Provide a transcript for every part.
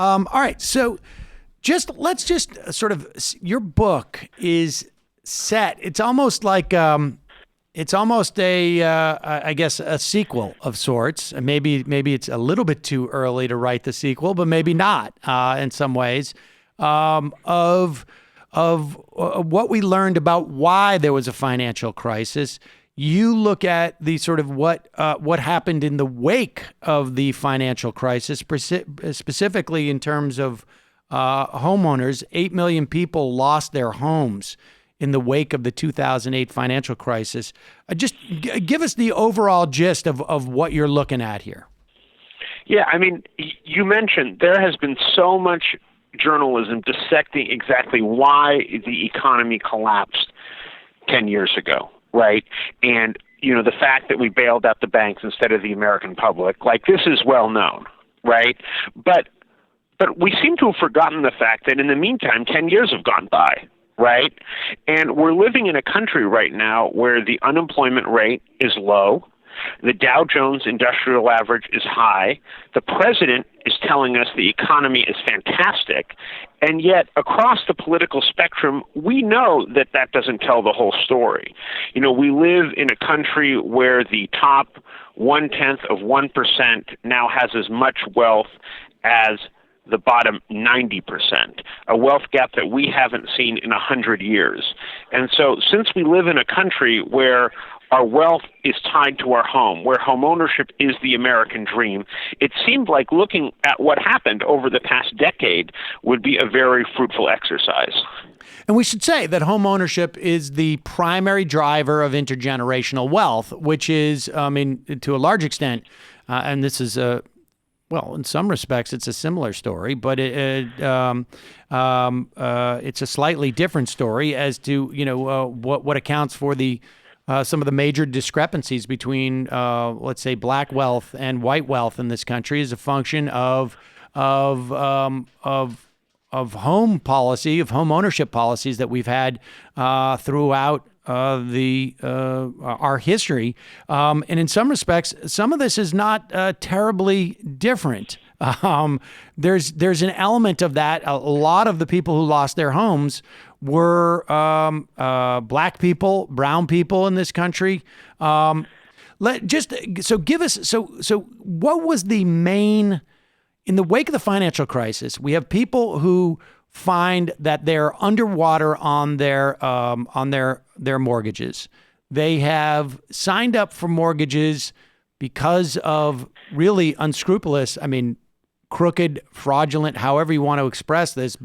All right. So let's just sort of, your book is set. It's almost like, it's almost I guess, a sequel of sorts. And maybe it's a little bit too early to write the sequel, but maybe not in some ways, of what we learned about why there was a financial crisis. You look at the sort of what happened in the wake of the financial crisis, specifically in terms of homeowners. 8 million people lost their homes in the wake of the 2008 financial crisis. Just give us the overall gist of what you're looking at here. Yeah, I mean, you mentioned there has been so much journalism dissecting exactly why the economy collapsed 10 years ago, right? And, the fact that we bailed out the banks instead of the American public, like, this is well known, right? But we seem to have forgotten the fact that in the meantime, 10 years have gone by, right? And we're living in a country right now where the unemployment rate is low. The Dow Jones Industrial Average is high. The president is telling us the economy is fantastic. And yet, across the political spectrum, we know that that doesn't tell the whole story. We live in a country where the top 0.1% now has as much wealth as the bottom 90%, a wealth gap that we haven't seen in 100 years. And so since we live in a country where our wealth is tied to our home, where homeownership is the American dream, it seemed like looking at what happened over the past decade would be a very fruitful exercise. And we should say that homeownership is the primary driver of intergenerational wealth, which is, to a large extent, and this is well, in some respects, it's a similar story, but it's a slightly different story as to what accounts for the some of the major discrepancies between, let's say, black wealth and white wealth in this country is a function of home policy, of home ownership policies that we've had throughout our history, and in some respects, some of this is not terribly different. There's an element of that. A lot of the people who lost their homes were black people, brown people in this country. What was the main in the wake of the financial crisis? We have people who find that they're underwater on their mortgages. They have signed up for mortgages because of really unscrupulous, crooked, fraudulent, however you want to express this,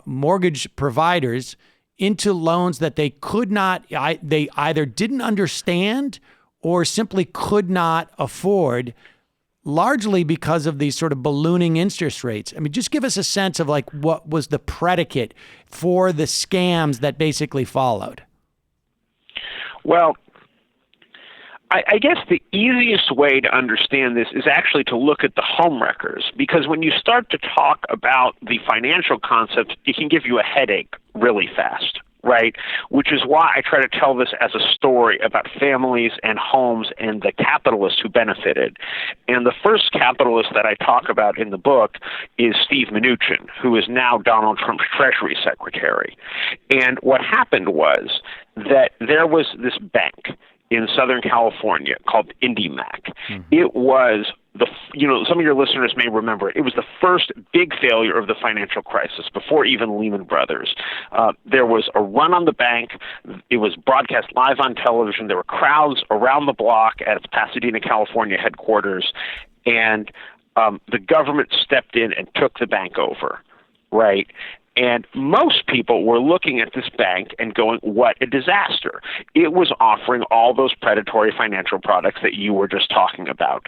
mortgage providers into loans that they could not, they either didn't understand or simply could not afford, largely because of these sort of ballooning interest rates. Just give us a sense of what was the predicate for the scams that basically followed. Well, I guess the easiest way to understand this is actually to look at the Homewreckers, because when you start to talk about the financial concept, it can give you a headache really fast, right? Which is why I try to tell this as a story about families and homes and the capitalists who benefited. And the first capitalist that I talk about in the book is Steve Mnuchin, who is now Donald Trump's Treasury Secretary. And what happened was that there was this bank in Southern California called IndyMac. Mm-hmm. It was some of your listeners may remember it was the first big failure of the financial crisis before even Lehman Brothers. There was a run on the bank. It was broadcast live on television. There were crowds around the block at its Pasadena, California headquarters, and the government stepped in and took the bank over, right? And most people were looking at this bank and going, what a disaster. It was offering all those predatory financial products that you were just talking about.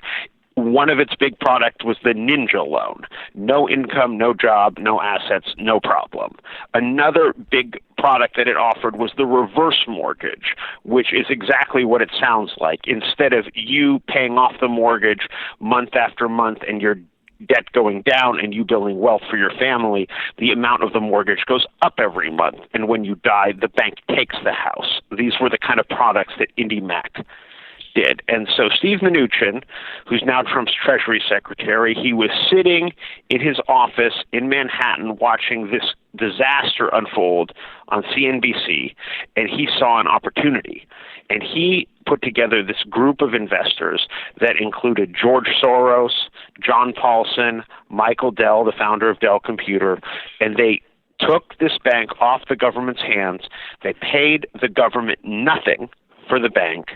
One of its big products was the Ninja loan. No income, no job, no assets, no problem. Another big product that it offered was the reverse mortgage, which is exactly what it sounds like. Instead of you paying off the mortgage month after month and your debt going down and you building wealth for your family, the amount of the mortgage goes up every month. And when you die, the bank takes the house. These were the kind of products that IndyMac did. And so Steve Mnuchin, who's now Trump's Treasury Secretary, he was sitting in his office in Manhattan watching this disaster unfold on CNBC, and he saw an opportunity. And he put together this group of investors that included George Soros, John Paulson, Michael Dell, the founder of Dell Computer, and they took this bank off the government's hands. They paid the government nothing for the bank,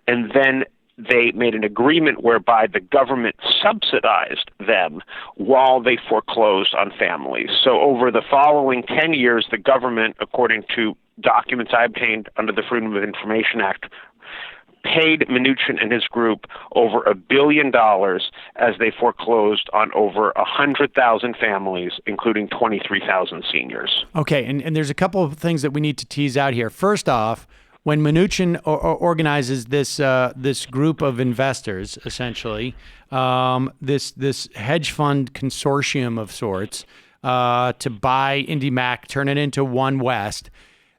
and then they made an agreement whereby the government subsidized them while they foreclosed on families. So over the following 10 years, the government, according to documents I obtained under the Freedom of Information Act, paid Mnuchin and his group over $1 billion as they foreclosed on over 100,000 families, including 23,000 seniors. Okay, and there's a couple of things that we need to tease out here. First off, when Mnuchin organizes this group of investors, essentially, this hedge fund consortium of sorts, to buy IndyMac, turn it into One West,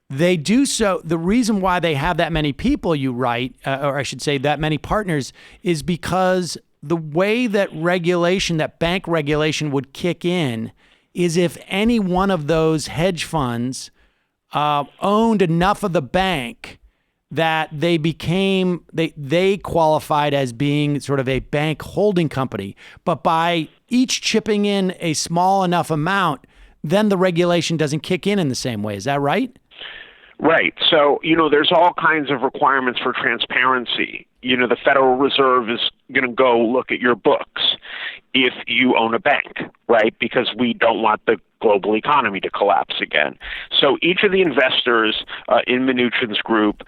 they do so. The reason why they have that many people, you write, or I should say that many partners, is because the way that regulation, that bank regulation would kick in is if any one of those hedge funds owned enough of the bank that they became, they qualified as being sort of a bank holding company. But by each chipping in a small enough amount, then the regulation doesn't kick in the same way. Is that right? Right. So, there's all kinds of requirements for transparency. The Federal Reserve is going to go look at your books if you own a bank, right? Because we don't want the global economy to collapse again. So each of the investors in Mnuchin's Group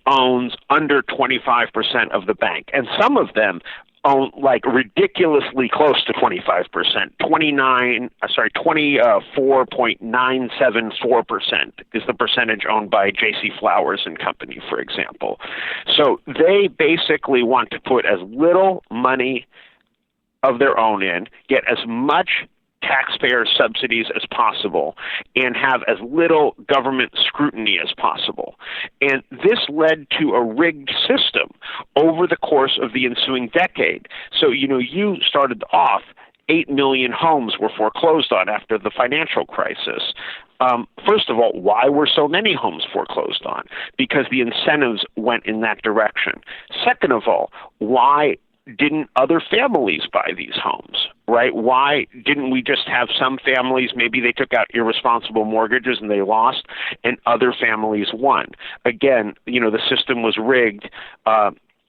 owns under 25% of the bank. And some of them own like ridiculously close to 25%, 24.974% is the percentage owned by J.C. Flowers and Company, for example. So they basically want to put as little money of their own in, get as much taxpayer subsidies as possible, and have as little government scrutiny as possible. And this led to a rigged system over the course of the ensuing decade. So, you started off 8 million homes were foreclosed on after the financial crisis. First of all, why were so many homes foreclosed on? Because the incentives went in that direction. Second of all, why didn't other families buy these homes, right? Why didn't we just have some families, maybe they took out irresponsible mortgages and they lost, and other families won? Again, the system was rigged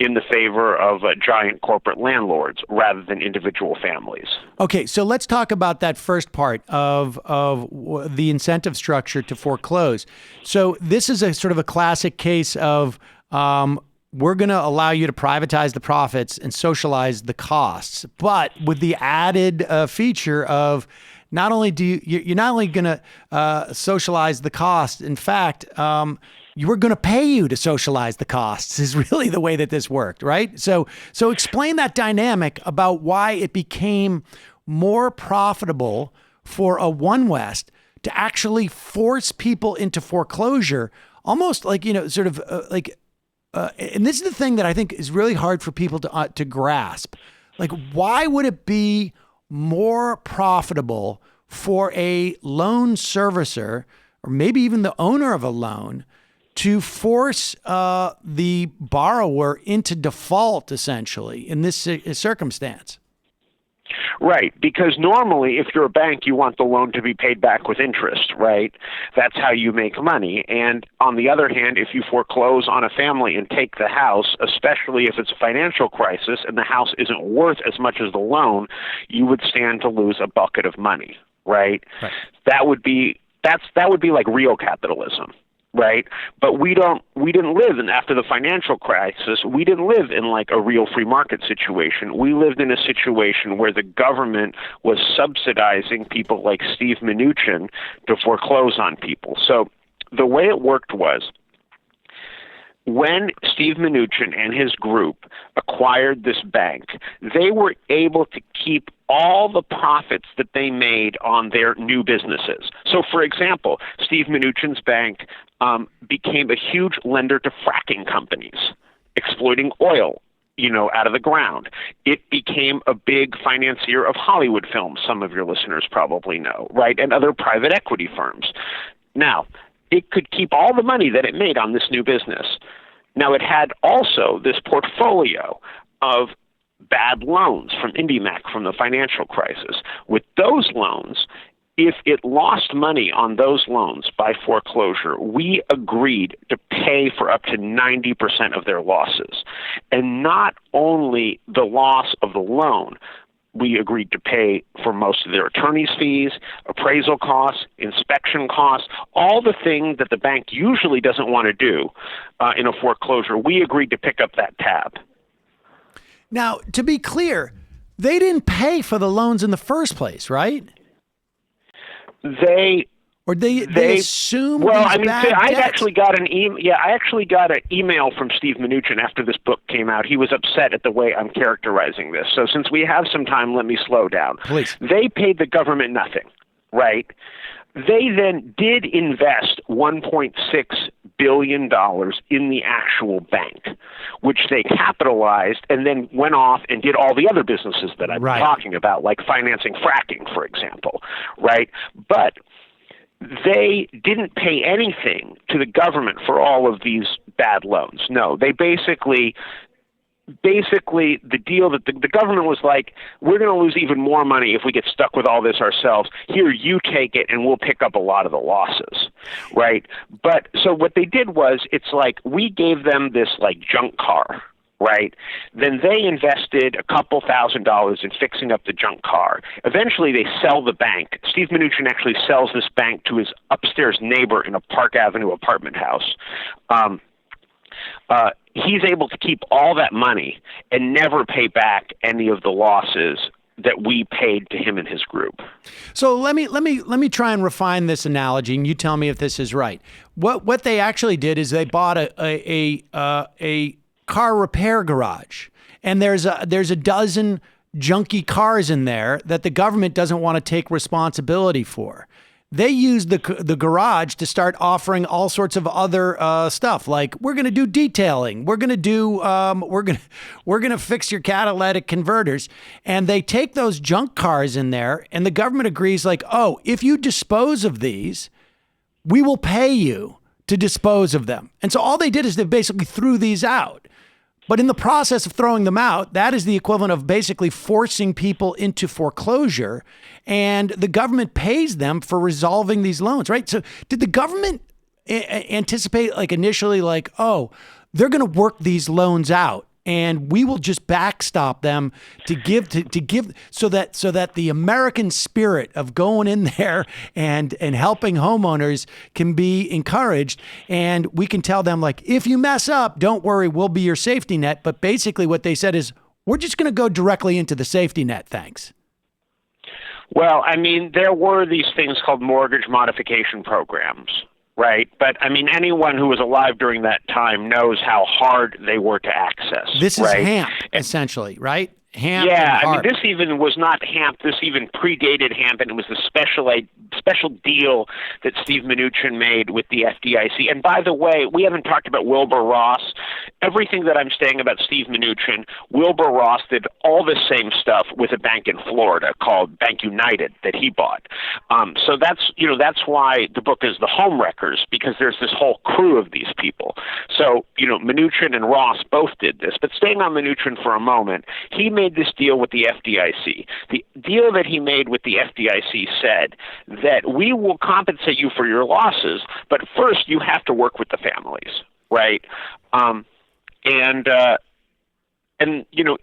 in the favor of giant corporate landlords rather than individual families. Okay, so let's talk about that first part of the incentive structure to foreclose. So this is a sort of a classic case of we're going to allow you to privatize the profits and socialize the costs, but with the added feature of not only you're not only going to socialize the costs. In fact, we're going to pay you to socialize the costs is really the way that this worked, right? So explain that dynamic about why it became more profitable for a One West to actually force people into foreclosure, almost like, sort of and this is the thing that I think is really hard for people to grasp. Like, why would it be more profitable for a loan servicer, or maybe even the owner of a loan, to force the borrower into default, essentially, in this circumstance? Right, because normally if you're a bank, you want the loan to be paid back with interest, right? That's how you make money. And on the other hand, if you foreclose on a family and take the house, especially if it's a financial crisis and the house isn't worth as much as the loan, you would stand to lose a bucket of money, right? That would be like real capitalism. Right. But we didn't live after the financial crisis. We didn't live in like a real free market situation. We lived in a situation where the government was subsidizing people like Steve Mnuchin to foreclose on people. So the way it worked was, when Steve Mnuchin and his group acquired this bank, they were able to keep all the profits that they made on their new businesses. So, for example, Steve Mnuchin's bank became a huge lender to fracking companies. exploiting oil, out of the ground. It became a big financier of Hollywood films, some of your listeners probably know, right, and other private equity firms. Now, it could keep all the money that it made on this new business. Now, it had also this portfolio of bad loans from IndyMac from the financial crisis. With those loans, if it lost money on those loans by foreclosure, we agreed to pay for up to 90% of their losses. And not only the loss of the loan, we agreed to pay for most of their attorney's fees, appraisal costs, inspection costs, all the things that the bank usually doesn't want to do in a foreclosure. We agreed to pick up that tab. Now, to be clear, they didn't pay for the loans in the first place, right? They assume. Well, I actually got an email. Yeah, I actually got an email from Steve Mnuchin after this book came out. He was upset at the way I'm characterizing this. So since we have some time, let me slow down. Please. They paid the government nothing, right? They then did invest $1.6 billion in the actual bank, which they capitalized and then went off and did all the other businesses that I've been talking about, like financing fracking, for example, right? But they didn't pay anything to the government for all of these bad loans. No, they basically the deal that the government was like, we're going to lose even more money if we get stuck with all this ourselves. Here, you take it and we'll pick up a lot of the losses, right? But so what they did was, it's like we gave them this like junk car, right? Then they invested a couple $1,000s in fixing up the junk car. Eventually, they sell the bank. Steve Mnuchin actually sells this bank to his upstairs neighbor in a Park Avenue apartment house. He's able to keep all that money and never pay back any of the losses that we paid to him and his group. So let me try and refine this analogy, and you tell me if this is right. What they actually did is they bought a car repair garage, and there's a dozen junky cars in there that the government doesn't want to take responsibility for. They used the garage to start offering all sorts of other stuff, like we're going to do detailing, we're going to fix your catalytic converters, and they take those junk cars in there, and the government agrees, like, oh, if you dispose of these, we will pay you to dispose of them. And so all they did is they basically threw these out. But in the process of throwing them out, that is the equivalent of basically forcing people into foreclosure, and the government pays them for resolving these loans, right? So did the government anticipate, like, initially, like, oh, they're going to work these loans out and we will just backstop them to give so that the American spirit of going in there and helping homeowners can be encouraged, and we can tell them, like, if you mess up, don't worry, we'll be your safety net. But basically what they said is, we're just going to go directly into the safety net, thanks. Well, I mean, there were these things called mortgage modification programs, right? But, I mean, anyone who was alive during that time knows how hard they were to access. This is right? HAMP, essentially, right? HAMP. Yeah, I mean, this even was not HAMP. This even predated HAMP, and it was the special deal that Steve Mnuchin made with the FDIC. And by the way, we haven't talked about Wilbur Ross. Everything that I'm saying about Steve Mnuchin, Wilbur Ross did all the same stuff with a bank in Florida called Bank United that he bought. So that's why the book is The Homewreckers, because there's this whole crew of these people. So, Mnuchin and Ross both did this. But staying on Mnuchin for a moment, he made this deal with the FDIC. The deal that he made with the FDIC said that we will compensate you for your losses, but first you have to work with the families, right?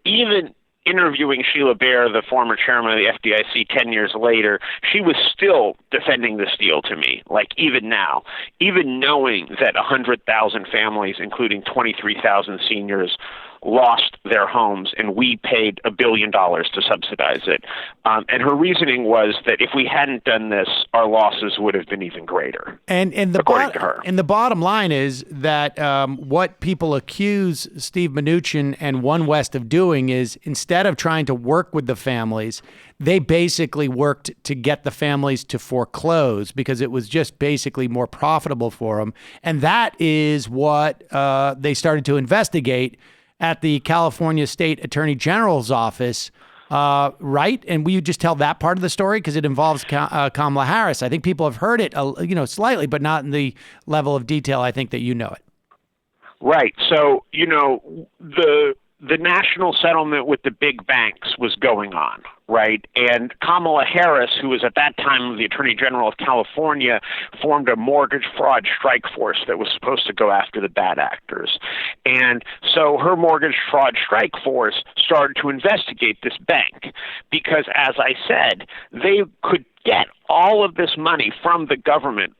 Even interviewing Sheila Bair, the former chairman of the FDIC 10 years later, she was still defending this deal to me, like even now, even knowing that 100,000 families, including 23,000 seniors, lost their homes, and we paid $1 billion to subsidize it. And her reasoning was that if we hadn't done this, our losses would have been even greater. And according to her. And the bottom line is that what people accuse Steve Mnuchin and One West of doing is, instead of trying to work with the families, they basically worked to get the families to foreclose because it was just basically more profitable for them. And that is what they started to investigate at the California State Attorney General's office, right? And will you just tell that part of the story, because it involves Kamala Harris? I think people have heard it, slightly, but not in the level of detail I think that you know it. Right. So, the national settlement with the big banks was going on, right? And Kamala Harris, who was at that time the Attorney General of California, formed a mortgage fraud strike force that was supposed to go after the bad actors. And so her mortgage fraud strike force started to investigate this bank because, as I said, they could get all of this money from the government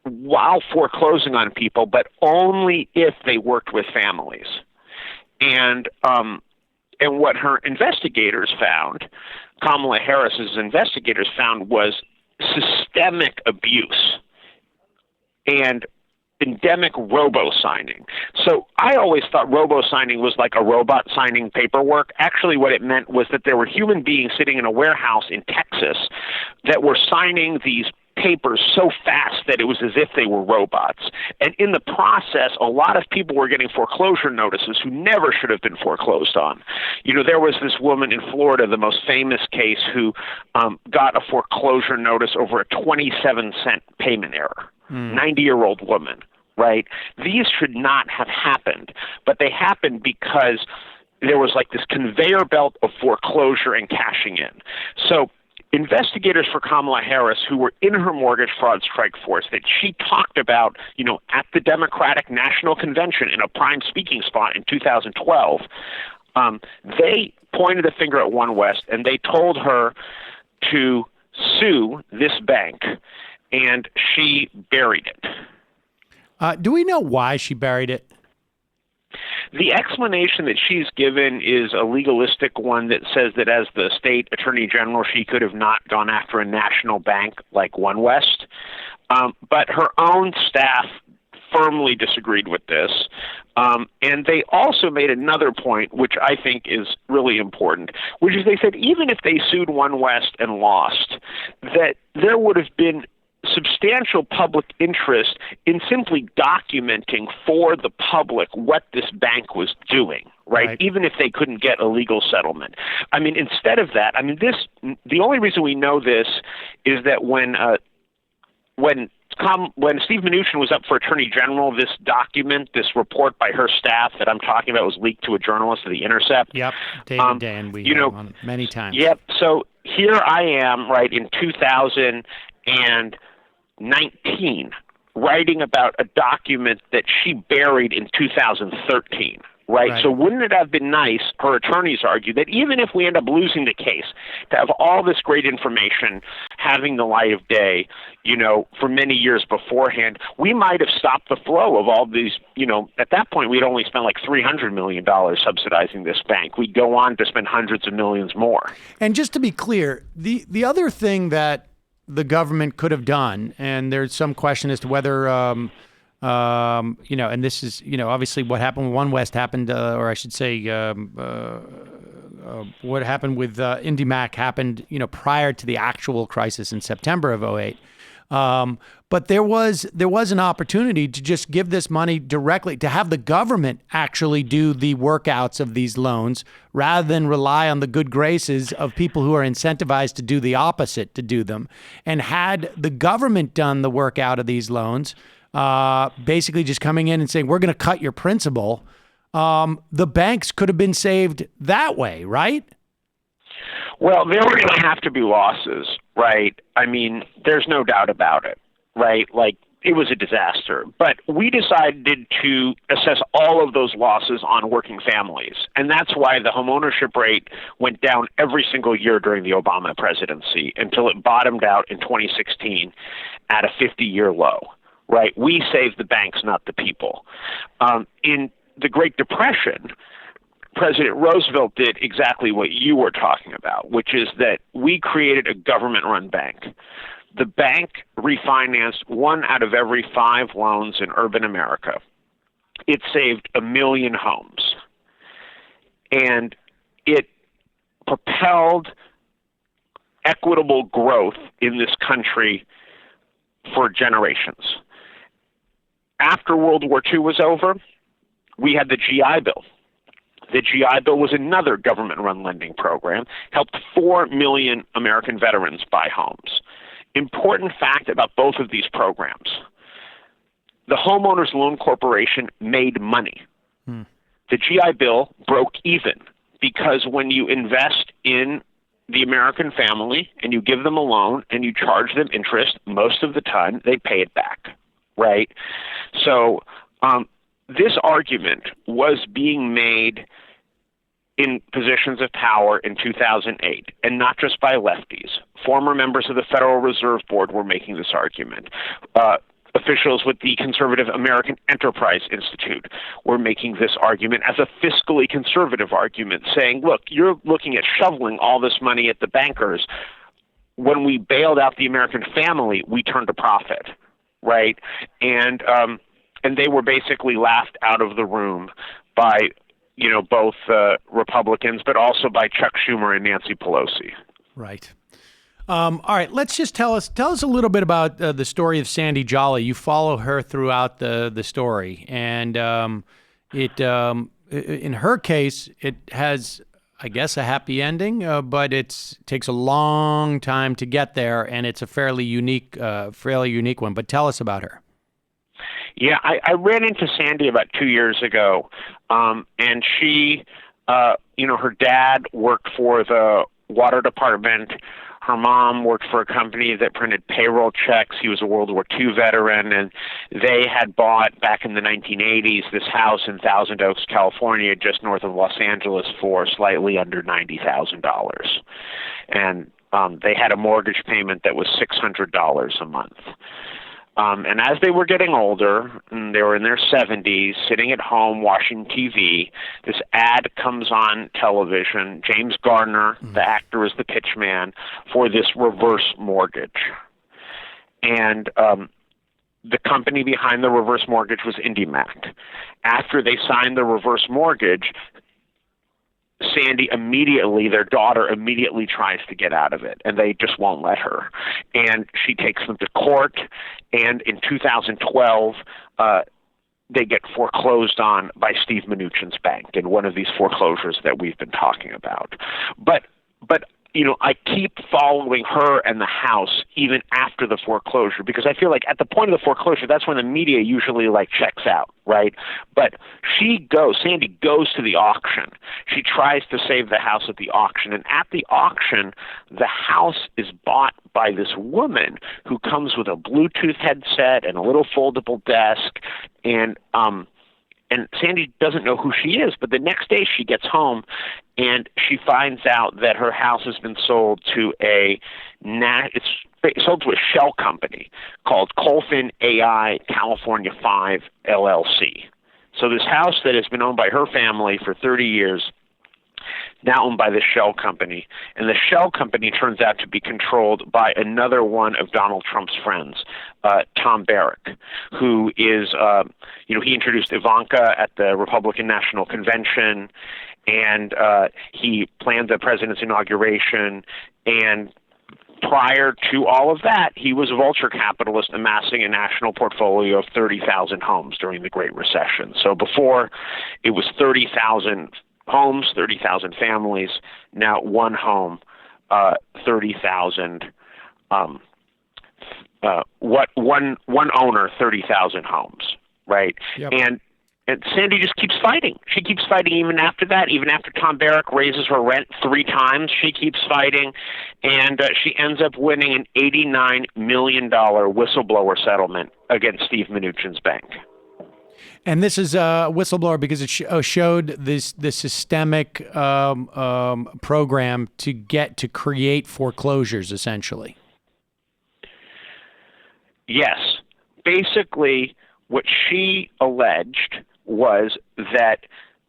while foreclosing on people, but only if they worked with families. And what her investigators found, Kamala Harris's investigators found, was systemic abuse and endemic robo-signing. So I always thought robo-signing was like a robot signing paperwork. Actually, what it meant was that there were human beings sitting in a warehouse in Texas that were signing these papers so fast that it was as if they were robots. And in the process, a lot of people were getting foreclosure notices who never should have been foreclosed on. There was this woman in Florida, the most famous case, who got a foreclosure notice over a 27-cent payment error. 90-year-old woman, right? These should not have happened, but they happened because there was like this conveyor belt of foreclosure and cashing in. So investigators for Kamala Harris, who were in her mortgage fraud strike force that she talked about, at the Democratic National Convention in a prime speaking spot in 2012, they pointed a finger at One West and they told her to sue this bank, and she buried it. Do we know why she buried it? The explanation that she's given is a legalistic one that says that as the state attorney general, she could have not gone after a national bank like One West. But her own staff firmly disagreed with this. And they also made another point, which I think is really important, which is they said even if they sued One West and lost, that there would have been substantial public interest in simply documenting for the public what this bank was doing, right? Even if they couldn't get a legal settlement. I mean, instead of that, the only reason we know this is that when Steve Mnuchin was up for Attorney General, this document, this report by her staff that I'm talking about was leaked to a journalist of The Intercept. Yep, David Dan, we have on it many times. Yep, so here I am, right, in 2019, writing about a document that she buried in 2013, right? So wouldn't it have been nice, her attorneys argue, that even if we end up losing the case, to have all this great information having the light of day, for many years beforehand, we might have stopped the flow of all these, at that point we'd only spent like $300 million subsidizing this bank. We'd go on to spend hundreds of millions more. And just to be clear, the other thing that the government could have done, and there's some question as to whether, and this is, obviously what happened with One West happened, or I should say, what happened with IndyMac happened, prior to the actual crisis in September of 2008. But there was an opportunity to just give this money directly, to have the government actually do the workouts of these loans rather than rely on the good graces of people who are incentivized to do the opposite, to do them. And had the government done the workout of these loans, basically just coming in and saying, we're going to cut your principal, the banks could have been saved that way, right? Well, there were going to have to be losses, right? I mean, there's no doubt about it, right? Like, it was a disaster. But we decided to assess all of those losses on working families. And that's why the homeownership rate went down every single year during the Obama presidency until it bottomed out in 2016 at a 50-year low, right? We saved the banks, not the people. In the Great Depression, President Roosevelt did exactly what you were talking about, which is that we created a government-run bank. The bank refinanced 1 out of every 5 loans in urban America. It saved 1 million homes. And it propelled equitable growth in this country for generations. After World War II was over, we had the GI Bill. The GI Bill was another government-run lending program, helped 4 million American veterans buy homes. Important fact about both of these programs. The Homeowners Loan Corporation made money. The GI Bill broke even because when you invest in the American family and you give them a loan and you charge them interest, most of the time they pay it back, right? So this argument was being made in positions of power in 2008, and not just by lefties. Former members of the Federal Reserve Board were making this argument. Officials with the conservative American Enterprise Institute were making this argument as a fiscally conservative argument, saying, look, you're looking at shoveling all this money at the bankers. When we bailed out the American family, we turned a profit, right? And they were basically laughed out of the room by both Republicans, but also by Chuck Schumer and Nancy Pelosi. Right. All right. Let's just tell us a little bit about the story of Sandy Jala. You follow her throughout the story, and in her case, it has, I guess, a happy ending, but it takes a long time to get there, and it's a fairly unique one. But tell us about her. Yeah, I ran into Sandy about 2 years ago, and she, her dad worked for the water department. Her mom worked for a company that printed payroll checks. He was a World War II veteran, and they had bought, back in the 1980s, this house in Thousand Oaks, California, just north of Los Angeles, for slightly under $90,000. And they had a mortgage payment that was $600 a month. And as they were getting older, and they were in their 70s, sitting at home watching TV, this ad comes on television. James Garner, the actor, is the pitch man for this reverse mortgage. And the company behind the reverse mortgage was IndyMac. After they signed the reverse mortgage, Sandy their daughter immediately tries to get out of it, and they just won't let her. And she takes them to court, and in 2012, they get foreclosed on by Steve Mnuchin's bank in one of these foreclosures that we've been talking about. But I keep following her and the house even after the foreclosure, because I feel like at the point of the foreclosure, that's when the media usually checks out, right? But Sandy goes to the auction. She tries to save the house at the auction. And at the auction, the house is bought by this woman who comes with a Bluetooth headset and a little foldable desk. And Sandy doesn't know who she is, but the next day she gets home and she finds out that her house has been sold to a shell company called Colfin AI California 5 LLC. So this house that has been owned by her family for 30 years, now owned by this shell company. And the shell company turns out to be controlled by another one of Donald Trump's friends, Tom Barrack, who is, he introduced Ivanka at the Republican National Convention, and he planned the president's inauguration. And prior to all of that, he was a vulture capitalist amassing a national portfolio of 30,000 homes during the Great Recession. So before, it was 30,000 homes, 30,000 families. Now one home, 30,000. One owner, 30,000 homes, right? Yep. And Sandy just keeps fighting. She keeps fighting even after that. Even after Tom Barrack raises her rent 3 times, she keeps fighting, and she ends up winning an $89 million whistleblower settlement against Steve Mnuchin's bank. And this is a whistleblower because it showed this systemic program to create foreclosures, essentially. Yes. Basically, what she alleged was that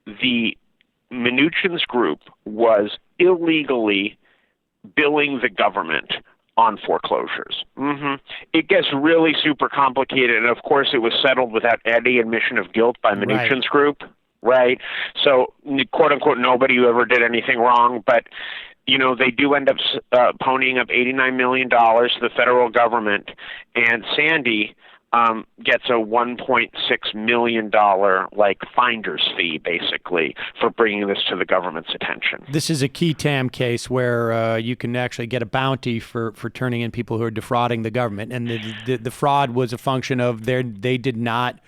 the Mnuchin's Group was illegally billing the government on foreclosures. It gets really super complicated, and of course it was settled without any admission of guilt by Mnuchin's Group, right? So, quote-unquote, nobody who ever did anything wrong, but they do end up ponying up $89 million to the federal government, and Sandy gets a $1.6 million finder's fee, basically, for bringing this to the government's attention. This is a key TAM case where you can actually get a bounty for turning in people who are defrauding the government, and the fraud was a function of they did not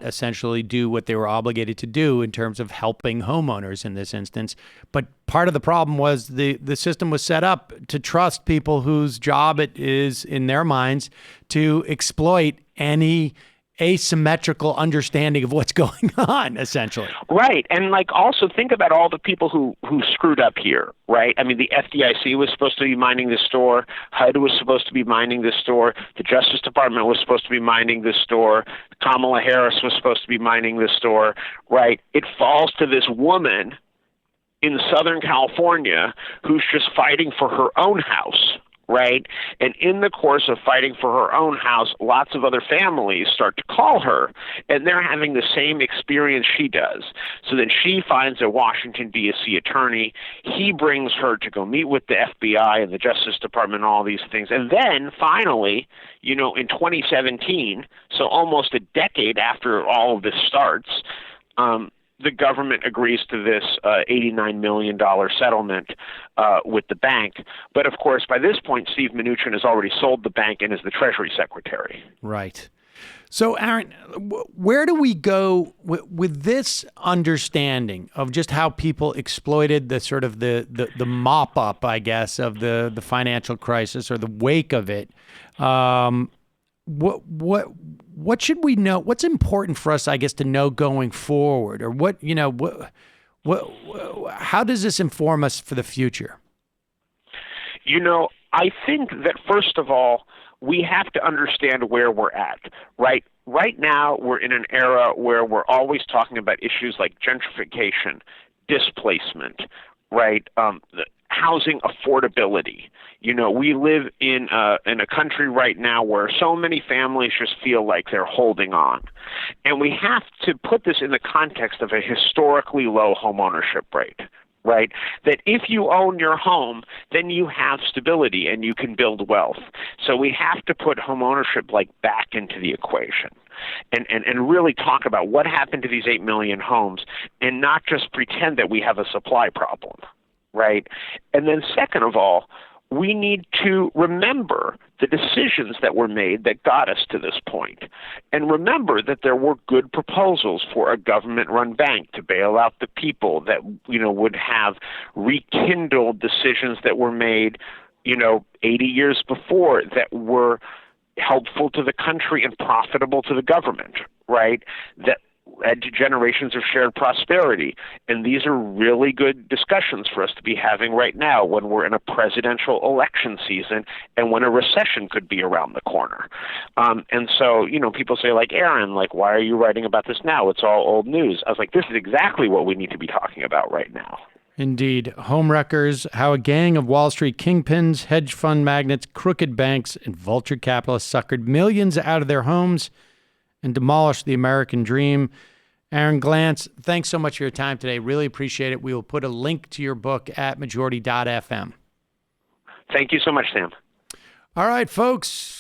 essentially do what they were obligated to do in terms of helping homeowners in this instance. But part of the problem was the system was set up to trust people whose job it is, in their minds, to exploit any asymmetrical understanding of what's going on, essentially. Right. And also think about all the people who screwed up here, right? I mean, the FDIC was supposed to be minding this store. HUD was supposed to be minding this store. The Justice Department was supposed to be minding this store. Kamala Harris was supposed to be minding this store, right? It falls to this woman in Southern California who's just fighting for her own house, right? And in the course of fighting for her own house, lots of other families start to call her, and they're having the same experience she does. So then she finds a Washington, D.C. attorney. He brings her to go meet with the FBI and the Justice Department and all these things. And then finally, in 2017, so almost a decade after all of this starts, the government agrees to this $89 million settlement with the bank. But, of course, by this point, Steve Mnuchin has already sold the bank and is the Treasury Secretary. Right. So, Aaron, where do we go with this understanding of just how people exploited the sort of the mop-up, I guess, of the financial crisis or the wake of it? What should we know? What's important for us, I guess, to know going forward, or how does this inform us for the future? I think that first of all, we have to understand where we're at, right? Right now, we're in an era where we're always talking about issues like gentrification, displacement, right? Housing affordability. We live in a country right now where so many families just feel like they're holding on. And we have to put this in the context of a historically low homeownership rate, right? That if you own your home, then you have stability and you can build wealth. So we have to put homeownership back into the equation. And really talk about what happened to these 8 million homes, and not just pretend that we have a supply problem. Right? And then second of all, we need to remember the decisions that were made that got us to this point. And remember that there were good proposals for a government-run bank to bail out the people that, would have rekindled decisions that were made, 80 years before that were helpful to the country and profitable to the government, right? That led to generations of shared prosperity. And these are really good discussions for us to be having right now when we're in a presidential election season and when a recession could be around the corner. And so, people say Aaron, why are you writing about this now? It's all old news. I was like, this is exactly what we need to be talking about right now. Indeed. Homewreckers, how a gang of Wall Street kingpins, hedge fund magnates, crooked banks, and vulture capitalists suckered millions out of their homes and demolished the American dream. Aaron Glantz, thanks so much for your time today. Really appreciate it. We will put a link to your book at majority.fm. Thank you so much, Sam. All right, folks.